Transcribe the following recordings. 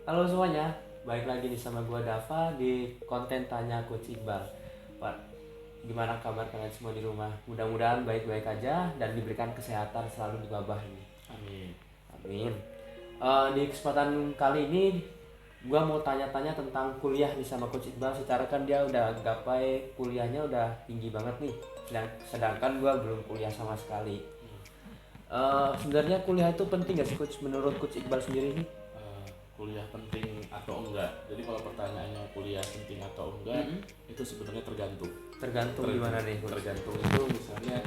Halo semuanya, balik lagi nih sama gua Dava di konten Tanya Coach Iqbal. Pak, gimana kabar kalian semua di rumah? Mudah-mudahan baik-baik aja dan diberikan kesehatan selalu di wabah ini. Amin. Amin. Di kesempatan kali ini gua mau tanya-tanya tentang kuliah nih sama Coach Iqbal. Secara kan dia udah gapai kuliahnya udah tinggi banget nih, sedangkan gua belum kuliah sama sekali. Sebenarnya kuliah itu penting gak sih Coach menurut Coach Iqbal sendiri nih? Kuliah penting atau enggak? Jadi kalau pertanyaannya kuliah penting atau enggak, itu sebenarnya tergantung. Tergantung gimana nih Coach? Tergantung itu misalnya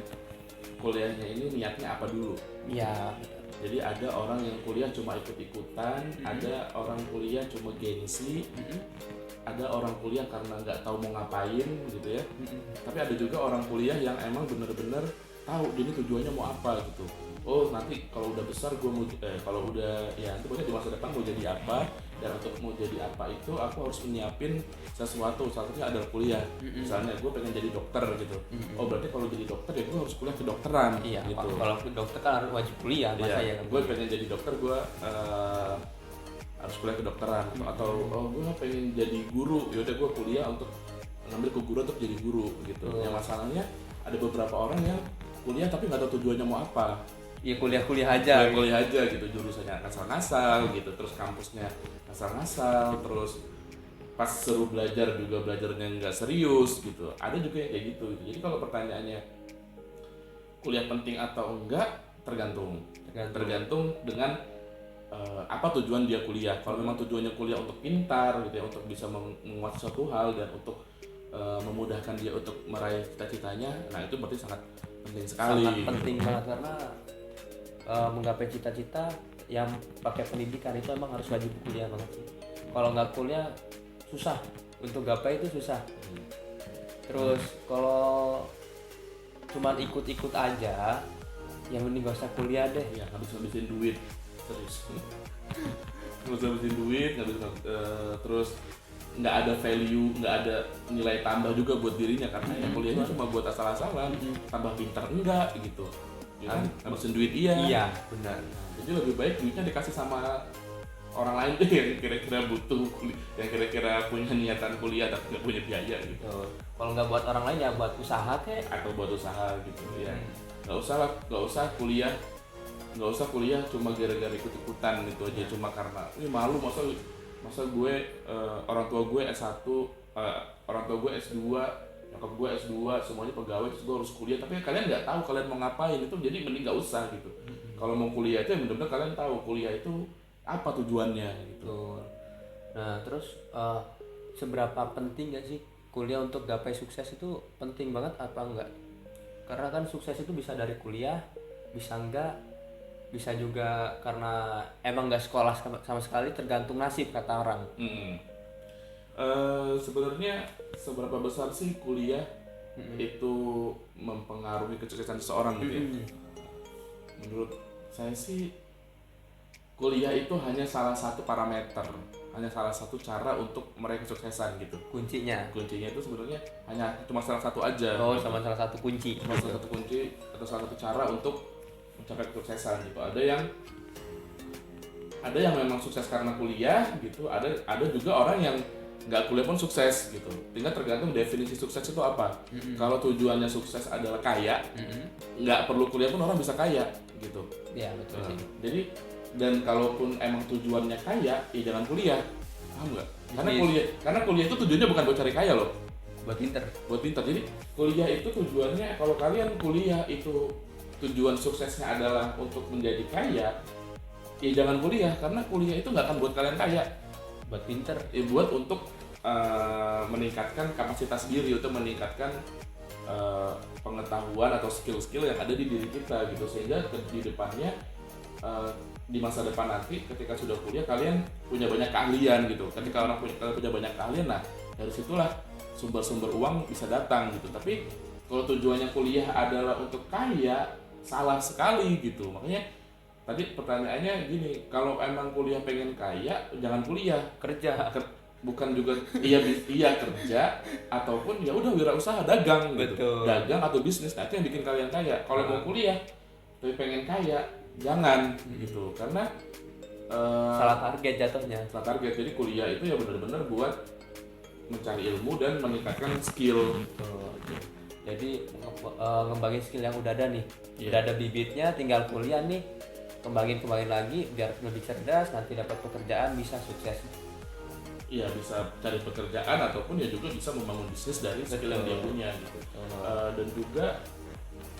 kuliahnya ini niatnya apa dulu. Iya. Jadi ada orang yang kuliah cuma ikut-ikutan, ada orang kuliah cuma gengsi, ada orang kuliah karena nggak tahu mau ngapain gitu ya. Tapi ada juga orang kuliah yang emang bener-bener tahu ini tujuannya mau apa gitu. Oh nanti kalau udah besar gue mau kalau udah ya nanti pokoknya di masa depan mau jadi apa, dan untuk mau jadi apa itu aku harus menyiapin sesuatu, salah satunya adalah kuliah. Misalnya gue pengen jadi dokter gitu. Oh berarti kalau jadi dokter ya gue harus kuliah kedokteran. Iya, gitu. kalau dokter kan harus wajib kuliah, masa ya kan? Gue pengen jadi dokter, gue harus kuliah kedokteran. Atau oh gue pengen jadi guru, yaudah gue kuliah untuk ngambil ke guru untuk jadi guru gitu. Yang masalahnya ada beberapa orang yang kuliah tapi nggak tahu tujuannya mau apa. Iya, kuliah aja. Kuliah aja gitu, jurusannya ngasal-ngasal gitu, terus kampusnya ngasal-ngasal, terus pas seru belajar juga belajarnya nggak serius gitu. Ada juga yang kayak gitu. Jadi kalau pertanyaannya kuliah penting atau enggak, tergantung dengan apa tujuan dia kuliah. Kalau memang tujuannya kuliah untuk pintar gitu ya, untuk bisa menguasai suatu hal dan untuk memudahkan dia untuk meraih cita-citanya, nah itu berarti sangat penting sekali. Sangat penting banget karena menggapai cita-cita yang pakai pendidikan itu emang harus wajib kuliah banget sih. Kalau nggak kuliah susah, untuk gapai itu susah. Terus kalau cuman ikut-ikut aja, yang mending gak usah kuliah deh. Ya ngabisin duit serius. ngabisin duit, terus nggak ada value, nggak ada nilai tambah juga buat dirinya karena ya kuliahnya cuma buat asal-asalan, tambah pintar enggak gitu. Ya kan? Ngabisin duit Iya, benar. Jadi lebih baik duitnya dikasih sama orang lain deh yang kira-kira butuh yang kira-kira punya niatan kuliah tapi nggak punya biaya gitu. Kalau nggak buat orang lain ya buat usaha kek. Atau buat usaha gitu ya. Nggak usah kuliah cuma gara-gara ikut-ikutan gitu aja, cuma karena ini malu, masa gue orang tua gue S1, orang tua gue S2, nyokap gue S2, semuanya pegawai, terus gue harus kuliah tapi kalian nggak tahu kalian mau ngapain, itu jadi mending nggak usah gitu. Kalau mau kuliah itu ya benar-benar kalian tahu kuliah itu apa tujuannya gitu. Nah terus seberapa penting gak sih kuliah untuk gapai sukses? Itu penting banget apa enggak? Karena kan sukses itu bisa dari kuliah, bisa enggak, bisa juga karena emang nggak sekolah sama sekali, tergantung nasib kata orang. Sebenarnya seberapa besar sih kuliah itu mempengaruhi kesuksesan seseorang gitu ya? Menurut saya sih kuliah itu hanya salah satu parameter, hanya salah satu cara untuk meraih kesuksesan gitu. Kuncinya Kuncinya itu sebenarnya hanya cuma salah satu aja. sama salah satu kunci, Cuma salah satu kunci atau salah satu cara untuk mencapai kesuksesan gitu. Ada yang memang sukses karena kuliah gitu, ada juga orang yang nggak kuliah pun sukses gitu. Tinggal tergantung definisi sukses itu apa. Kalau tujuannya sukses adalah kaya, nggak perlu kuliah pun orang bisa kaya gitu. ya betul sih. Jadi dan kalaupun emang tujuannya kaya, ya jangan kuliah, paham nggak? Karena kuliah itu tujuannya bukan buat cari kaya loh, Buat pinter. Jadi kuliah itu tujuannya, kalau kalian kuliah itu tujuan suksesnya adalah untuk menjadi kaya, ya jangan kuliah, karena kuliah itu nggak akan buat kalian kaya. Buat pinter. Ya buat untuk meningkatkan kapasitas diri, untuk meningkatkan pengetahuan atau skill-skill yang ada di diri kita gitu, sehingga di depannya di masa depan nanti ketika sudah kuliah kalian punya banyak keahlian gitu. Ketika kalian punya banyak keahlian, nah dari situlah sumber-sumber uang bisa datang gitu. Tapi kalau tujuannya kuliah adalah untuk kaya, salah sekali gitu. Makanya tadi pertanyaannya gini, kalau emang kuliah pengen kaya, jangan kuliah, Kerja. bukan juga iya kerja ataupun ya udah wirausaha, dagang gitu. Betul. Dagang atau bisnis, nah itu yang bikin kalian kaya. Kalau mau kuliah tapi pengen kaya, jangan gitu. Karena salah target jatuhnya. salah target. Jadi kuliah itu ya benar-benar buat mencari ilmu dan meningkatkan skill. Betul. Jadi ngembangin skill yang udah ada nih. Iya. Udah ada bibitnya, tinggal kuliah nih, kembangin lagi biar lebih cerdas, nanti dapat pekerjaan bisa sukses. Iya, bisa cari pekerjaan ataupun ya juga bisa membangun bisnis dari skill yang dia punya gitu. Dan juga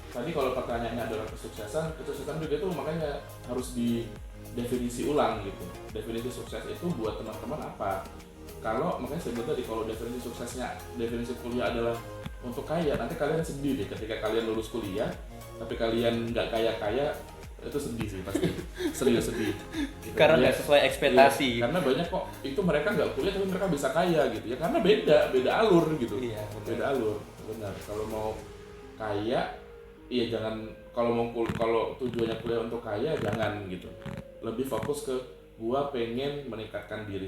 tadi kalau pertanyaannya adalah kesuksesan juga itu makanya harus didefinisi ulang gitu. Definisi sukses itu buat teman-teman apa? Kalau makanya saya bilang tadi kalau definisi kuliah adalah untuk kaya, nanti kalian sedih deh ketika kalian lulus kuliah tapi kalian nggak kaya itu sedih sih pasti. Serius sedih gitu. Karena nggak sesuai ekspektasi. Iya, karena banyak kok itu mereka nggak kuliah tapi mereka bisa kaya gitu ya, karena beda alur gitu. Iya, beda alur, benar. Kalau mau kaya iya jangan, kalau tujuannya kuliah untuk kaya jangan gitu, lebih fokus ke gua pengen meningkatkan diri,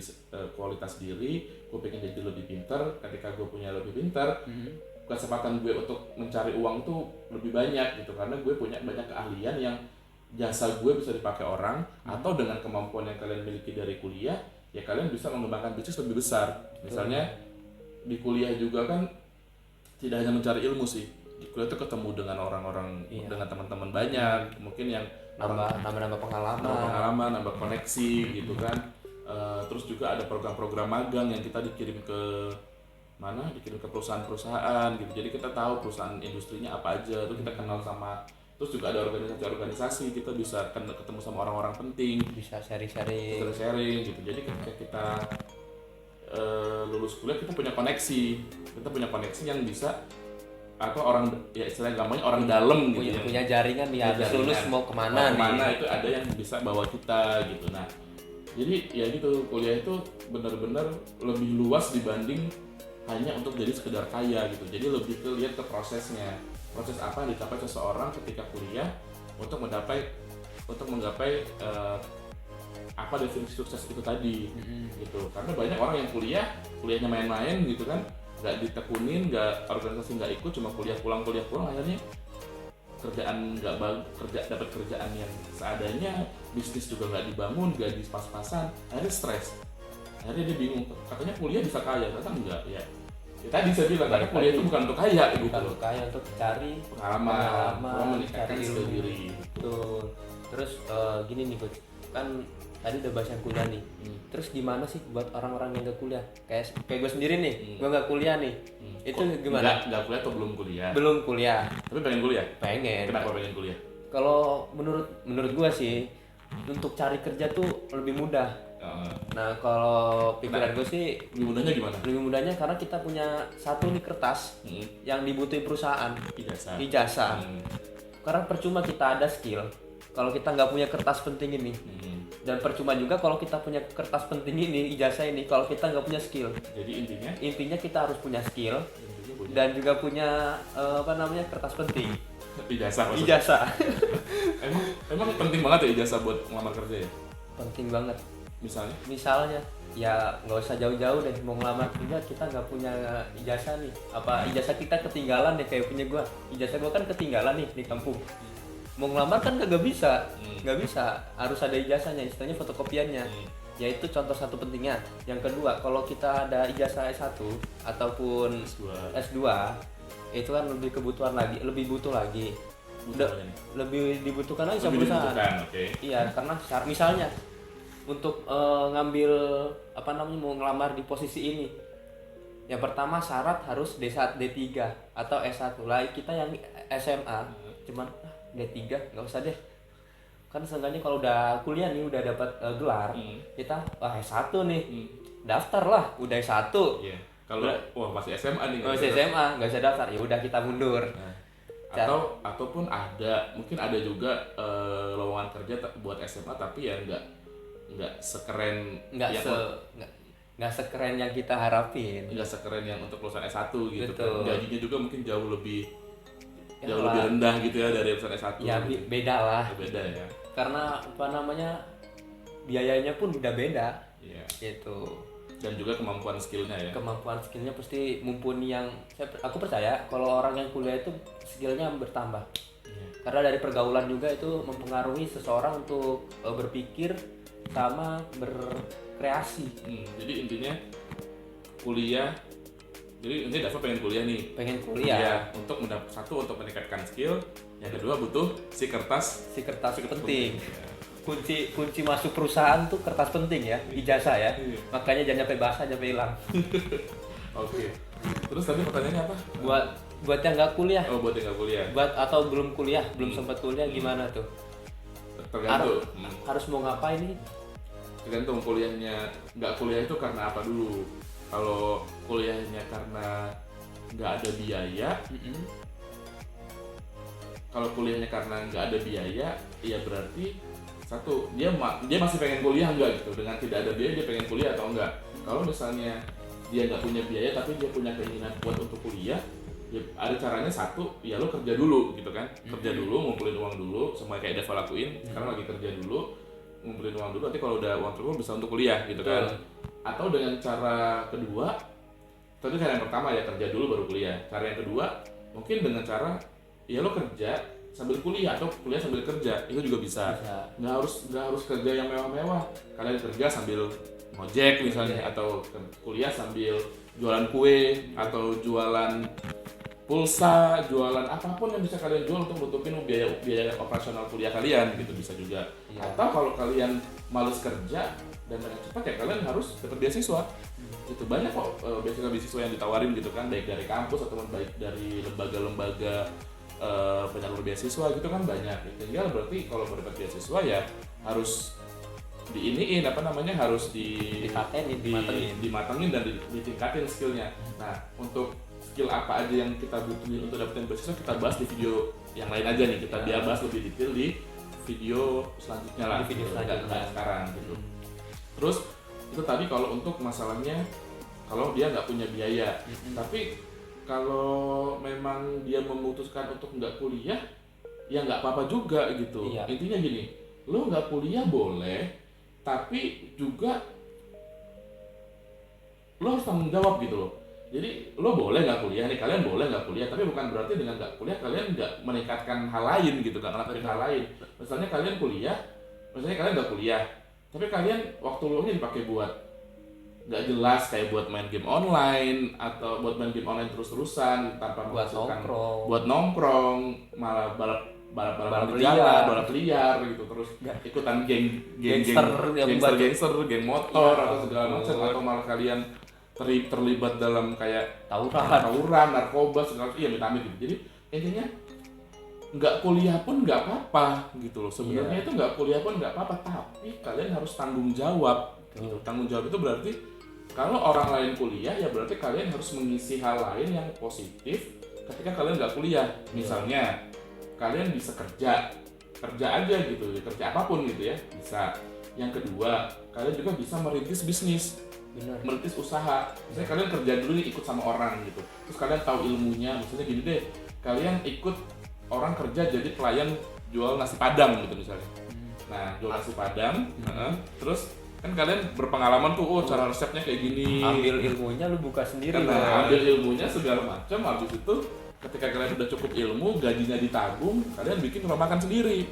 kualitas diri, gua pengen jadi lebih pintar. Ketika gua punya lebih pintar, kesempatan gue untuk mencari uang tuh lebih banyak gitu, karena gue punya banyak keahlian yang jasa gue bisa dipakai orang, atau dengan kemampuan yang kalian miliki dari kuliah ya kalian bisa mengembangkan bisnis lebih besar. Misalnya di kuliah juga kan tidak hanya mencari ilmu sih, di kuliah tuh ketemu dengan orang-orang, dengan teman-teman banyak, mungkin yang nambah pengalaman, nambah koneksi gitu kan. Terus juga ada program-program magang yang kita dikirim ke perusahaan-perusahaan gitu, jadi kita tahu perusahaan industrinya apa aja, terus kita kenal sama, terus juga ada organisasi-organisasi, kita bisa ketemu sama orang-orang penting, bisa sharing gitu. Jadi ketika kita lulus kuliah kita punya koneksi yang bisa, atau orang ya istilahnya gampangnya orang dalam gitu, punya jaringan nih, habis lulus mau kemana itu ada yang bisa bawa kita gitu. Nah jadi ya gitu, kuliah itu benar-benar lebih luas dibanding hanya untuk jadi sekedar kaya gitu. Jadi lebih ke lihat ke prosesnya, proses apa yang dicapai seseorang ketika kuliah untuk menggapai apa definisi sukses itu tadi gitu. Karena banyak orang yang kuliahnya main-main gitu kan, nggak ditekunin, organisasi nggak ikut, cuma kuliah pulang akhirnya kerjaan dapat kerjaan yang seadanya, bisnis juga nggak dibangun, gaji pas-pasan, akhirnya stres, akhirnya dia bingung, katanya kuliah bisa kaya, ternyata enggak ya tadi saya bilang, karena kuliah itu bukan untuk kaya gitu, bukan untuk kaya, untuk cari pengalaman, meningkatkan skill diri. Betul. Terus gini nih Coach, kan tadi udah bahas yang kuliah nih. Terus gimana sih buat orang-orang yang gak kuliah? Kayak gue sendiri nih, gue gak kuliah nih. Itu gimana? Gak kuliah atau belum kuliah? Belum kuliah. Tapi pengen kuliah? Pengen. Kenapa pengen kuliah? Kalau menurut gue sih, untuk cari kerja tuh lebih mudah. Nah kalau pikiran gue sih lebih mudahnya gimana? Lebih mudahnya karena kita punya satu nih kertas yang dibutuhin perusahaan, ijazah. Karena percuma kita ada skill kalau kita nggak punya kertas penting ini, dan percuma juga kalau kita punya kertas penting ini, ijazah ini, kalau kita nggak punya skill. Jadi intinya kita harus punya skill dan juga punya kertas penting. Ijazah. emang penting banget ya ijazah buat ngelamar kerja ya? Penting banget. Misalnya ya nggak usah jauh-jauh deh, mau ngelamar kerja kita nggak punya ijazah nih, apa ijazah kita ketinggalan deh, kayak punya gua, ijazah gua kan ketinggalan nih di kampung, mau ngelamar kan nggak bisa, harus ada ijazahnya, istilahnya fotokopiannya. Yaitu contoh satu pentingnya. Yang kedua, kalau kita ada ijazah S1 ataupun S2 itu kan lebih kebutuhan lagi, lebih butuh lagi, lebih dibutuhkan lagi sama perusahaan. Iya, karena misalnya untuk ngambil mau ngelamar di posisi ini, yang pertama syarat harus D1, D3 atau S1 lah. Kita yang SMA cuman D3 nggak usah deh, kan seenggaknya kalau udah kuliah nih, udah dapat gelar, kita S1 nih, daftar lah, udah S1. Kalau masih SMA nih, masih SMA nggak usah daftar, ya udah kita mundur. Ataupun mungkin ada juga lowongan kerja buat SMA tapi ya nggak sekeren yang kita harapin, nggak sekeren yang untuk lulusan S1 gitu. Betul. Kan gajinya juga mungkin jauh lebih rendah gitu ya dari lulusan S1 ya gitu. Beda ya, karena biayanya pun udah beda gitu, dan juga kemampuan skillnya pasti mumpuni. Aku percaya kalau orang yang kuliah itu skillnya bertambah. Karena dari pergaulan juga itu mempengaruhi seseorang untuk berpikir utama berkreasi. Jadi intinya kuliah. Jadi ini Dava pengen kuliah nih. Pengen kuliah. Untuk satu untuk meningkatkan skill, yang kedua butuh si kertas penting. Kunci masuk perusahaan tuh kertas penting ya, ijazah ya. Iya. Makanya jangan sampai basah, jangan sampai hilang. Oke. Terus tadi pertanyaannya apa? Buat yang nggak kuliah. Oh, buat yang nggak kuliah. Atau belum kuliah, belum sempat kuliah, gimana tuh? Tergantung. Harus mau ngapain nih? Tergantung kuliahnya. Nggak kuliah itu karena apa dulu? Kalau kuliahnya karena nggak ada biaya, kalau kuliahnya karena nggak ada biaya, ya berarti satu dia masih pengen kuliah nggak gitu. Dengan tidak ada biaya dia pengen kuliah atau enggak. Kalau misalnya dia nggak punya biaya tapi dia punya keinginan kuat untuk kuliah, ya ada caranya. Satu, ya lo kerja dulu gitu kan, kerja dulu, ngumpulin uang dulu, semua kayak Dava lakuin. Sekarang lagi kerja dulu, ngumpulin uang dulu, nanti kalau udah uang cukup bisa untuk kuliah gitu kan. Atau dengan cara kedua, tadi cara yang pertama ya kerja dulu baru kuliah. Cara yang kedua mungkin dengan cara ya lo kerja sambil kuliah atau kuliah sambil kerja, itu juga bisa. Nggak harus kerja yang mewah-mewah. Kalian kerja sambil ngojek misalnya, atau kuliah sambil jualan kue atau jualan pulsa, jualan apapun yang bisa kalian jual untuk nutupin biaya operasional kuliah kalian gitu, bisa juga. Atau kalau kalian males kerja dan pengen cepat, ya kalian harus dapat beasiswa. Itu banyak kok beasiswa yang ditawarin gitu kan, baik dari kampus ataupun baik dari lembaga-lembaga penyalur beasiswa gitu kan, banyak. Tinggal berarti kalau mau dapat beasiswa ya harus harus dimatengin dan ditingkatin skillnya. Nah, untuk skill apa aja yang kita butuhin untuk dapetin beasiswa kita bahas di video yang lain aja nih. Kita bahas lebih detail di video selanjutnya lah. Nggak sekarang gitu. Terus itu tadi kalau untuk masalahnya kalau dia nggak punya biaya. Tapi kalau memang dia memutuskan untuk nggak kuliah, ya nggak apa-apa juga gitu. Intinya gini, lo nggak kuliah boleh, tapi juga lo harus tanggung jawab gitu loh. Jadi lo boleh nggak kuliah nih, kalian boleh nggak kuliah, tapi bukan berarti dengan nggak kuliah kalian nggak meningkatkan hal lain gitu, nggak ngelakuin hal lain. Misalnya kalian nggak kuliah, tapi kalian waktu lo nya dipakai buat nggak jelas, kayak buat main game online atau buat main game online terus-terusan tanpa menghasilkan, buat nongkrong, malah balap di jalan, balap liar gitu, terus ikutan gangster, geng motor atau segala macam, atau malah kalian terlibat dalam kayak tawuran, narkoba segala, amit-amit gitu. Jadi intinya nggak kuliah pun nggak apa-apa gitu loh. Sebenarnya itu nggak kuliah pun nggak apa-apa, tapi kalian harus tanggung jawab. Tanggung jawab itu berarti kalau orang lain kuliah, ya berarti kalian harus mengisi hal lain yang positif ketika kalian nggak kuliah. Misalnya kalian bisa kerja aja gitu, kerja apapun gitu ya, bisa. Yang kedua, kalian juga bisa merintis bisnis. Merintis usaha. Misalnya kalian kerja dulu nih, ikut sama orang gitu, terus kalian tahu ilmunya. Misalnya gini deh, kalian ikut orang kerja jadi pelayan jual nasi padang gitu misalnya. Nah, jual nasi padang, terus kan kalian berpengalaman tuh, cara resepnya kayak gini. Ambil ilmunya, lu buka sendiri. Ambil ilmunya segala macam. Habis itu ketika kalian udah cukup ilmu, gajinya ditabung, kalian bikin rumah makan sendiri.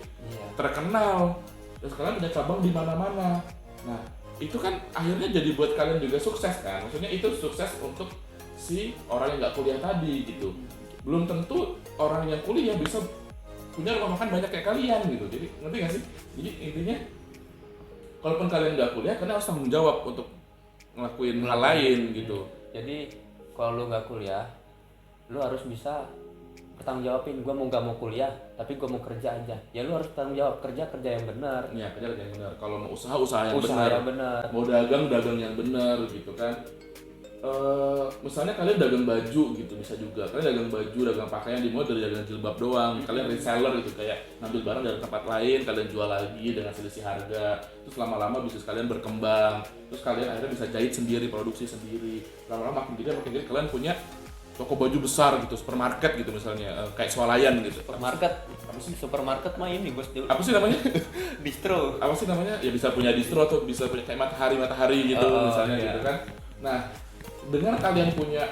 Terkenal. Terus kalian punya cabang di mana-mana. Nah, itu kan akhirnya jadi buat kalian juga sukses kan. Maksudnya itu sukses untuk si orang yang nggak kuliah tadi gitu. Belum tentu orang yang kuliah bisa punya rumah makan banyak kayak kalian gitu. Jadi ngerti nggak sih? Jadi intinya kalaupun kalian nggak kuliah, kalian harus tanggung jawab untuk ngelakuin hal lain gitu. Jadi kalau lu nggak kuliah, lu harus bisa bertanggung jawabin, gue nggak mau kuliah, tapi gue mau kerja aja. Ya lu harus tanggung jawab, kerja yang benar. Ya, kerja yang benar. Kalau mau usaha yang benar. Mau dagang yang benar gitu kan. Misalnya kalian dagang baju gitu, bisa juga. Kalian dagang baju, dagang pakaian, dimulai dari dagang jilbab doang. Kalian reseller gitu, kayak ngambil barang dari tempat lain, kalian jual lagi dengan selisih harga. Terus lama-lama bisnis kalian berkembang. Terus kalian akhirnya bisa jahit sendiri, produksi sendiri. Lama-lama makin gede kalian punya toko baju besar gitu, supermarket gitu misalnya, kayak swalayan gitu. Supermarket mah ini bos. Apa sih namanya? Distro. Apa sih namanya? Ya bisa punya distro atau bisa punya kayak matahari gitu misalnya gitu kan. Nah, dengan kalian punya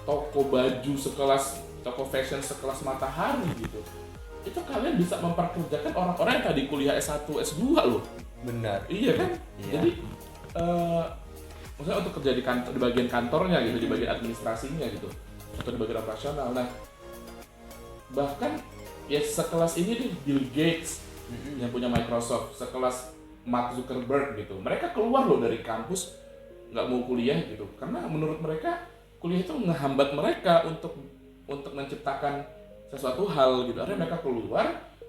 toko baju toko fashion sekelas Matahari gitu, itu kalian bisa memperkerjakan orang-orang yang tadi kuliah S1, S2 loh. Benar. Iya kan? Iya. Jadi maksudnya untuk kerja di kantor, di bagian kantornya gitu, di bagian administrasinya gitu, atau di bagian operasional. Nah, bahkan ya sekelas ini nih Bill Gates yang punya Microsoft, sekelas Mark Zuckerberg gitu, mereka keluar loh dari kampus nggak mau kuliah gitu, karena menurut mereka kuliah itu ngehambat mereka untuk menciptakan sesuatu hal gitu. Akhirnya mereka keluar,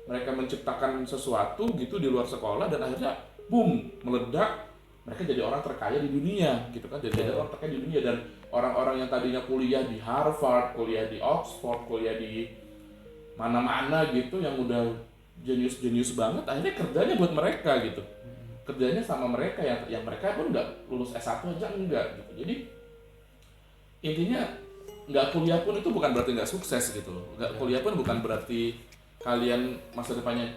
mereka menciptakan sesuatu gitu di luar sekolah dan akhirnya boom, meledak. Mereka jadi orang terkaya di dunia gitu kan, jadi orang terkaya di dunia. Dan orang-orang yang tadinya kuliah di Harvard, kuliah di Oxford, kuliah di mana-mana gitu, yang udah jenius banget, akhirnya kerjanya buat mereka gitu, kerjanya sama mereka yang mereka pun nggak lulus S1 aja enggak gitu. Jadi intinya nggak kuliah pun itu bukan berarti nggak sukses gitu loh, nggak kuliah pun bukan berarti kalian masa depannya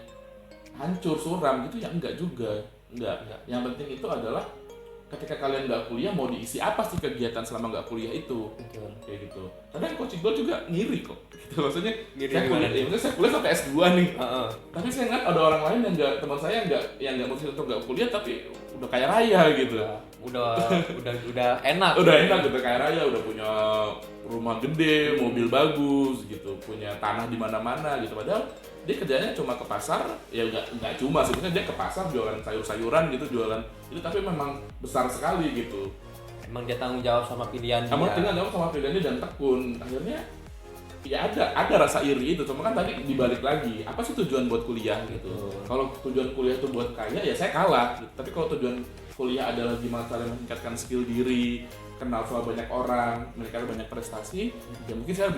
hancur suram gitu ya, enggak juga. Enggak. Yang penting itu adalah ketika kalian nggak kuliah mau diisi apa sih kegiatan selama nggak kuliah itu. Betul. Kayak gitu. Kadang coach Iqbal juga ngiri kok. Gitu. Maksudnya Ngiri saya kuliah, gimana? maksudnya saya kuliah sampai S2 nih. Tapi saya ingat ada orang lain yang teman saya yang nggak memutuskan untuk nggak kuliah tapi udah kaya raya gitu. Udah enak. Udah enak gitu, kaya raya, udah punya rumah gede, mobil bagus gitu, punya tanah di mana-mana gitu. Padahal dia kerjanya cuma ke pasar, ya nggak cuma sebenarnya, dia ke pasar jualan sayur-sayuran gitu, jualan itu, tapi memang besar sekali gitu. Emang dia tanggung jawab sama pilihan dia. Emang tinggal jawab sama pilihannya dan tekun. Akhirnya ya ada rasa iri itu. Cuma kan tadi dibalik lagi, apa sih tujuan buat kuliah gitu. Kalau tujuan kuliah itu buat kaya ya saya kalah gitu. Tapi kalau tujuan kuliah adalah gimana cara meningkatkan skill diri, kenal sama banyak orang, meningkatkan banyak prestasi, ya mungkin saya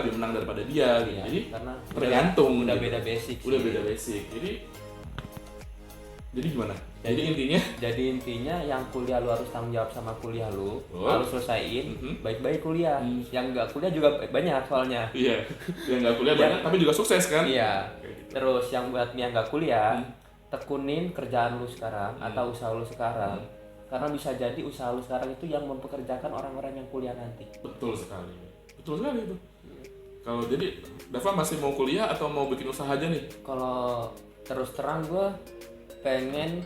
lebih menang daripada dia gitu. Iya, Jadi karena tergantung udah gitu. beda basic. Udah sih. beda basic. Jadi gimana? Jadi intinya yang kuliah lu harus tanggung jawab sama kuliah lu, Betul. harus selesaiin, baik-baik kuliah. Yang nggak kuliah juga banyak soalnya. iya, yang nggak kuliah banyak tapi juga sukses kan? Iya. Kayak gitu. Terus yang buat yang nggak kuliah, tekunin kerjaan lu sekarang atau usaha lu sekarang. Karena bisa jadi usaha lu sekarang itu yang mempekerjakan orang-orang yang kuliah nanti. Betul sekali itu. Kalau jadi Dava masih mau kuliah atau mau bikin usaha aja nih? Kalau terus terang gue pengen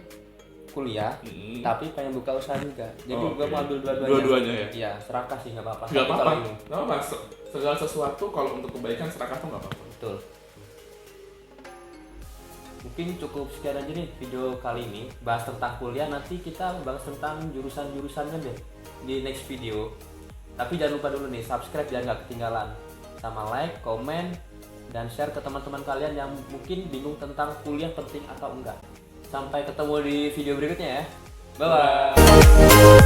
kuliah, tapi pengen buka usaha juga. Jadi gue mau ambil dua-duanya. Dua-duanya ya? Iya, serakah sih nggak apa-apa. Nggak Tapi apa-apa. kalau- Nggak apa-apa. Segala sesuatu kalau untuk kebaikan serakah tuh nggak apa-apa. Betul. Mungkin cukup sekian aja nih video kali ini, bahas tentang kuliah. Nanti kita bahas tentang jurusan-jurusannya deh di next video. Tapi jangan lupa dulu nih subscribe biar nggak ketinggalan, sama like, komen, dan share ke teman-teman kalian yang mungkin bingung tentang kuliah penting atau enggak. Sampai ketemu di video berikutnya ya. Bye bye.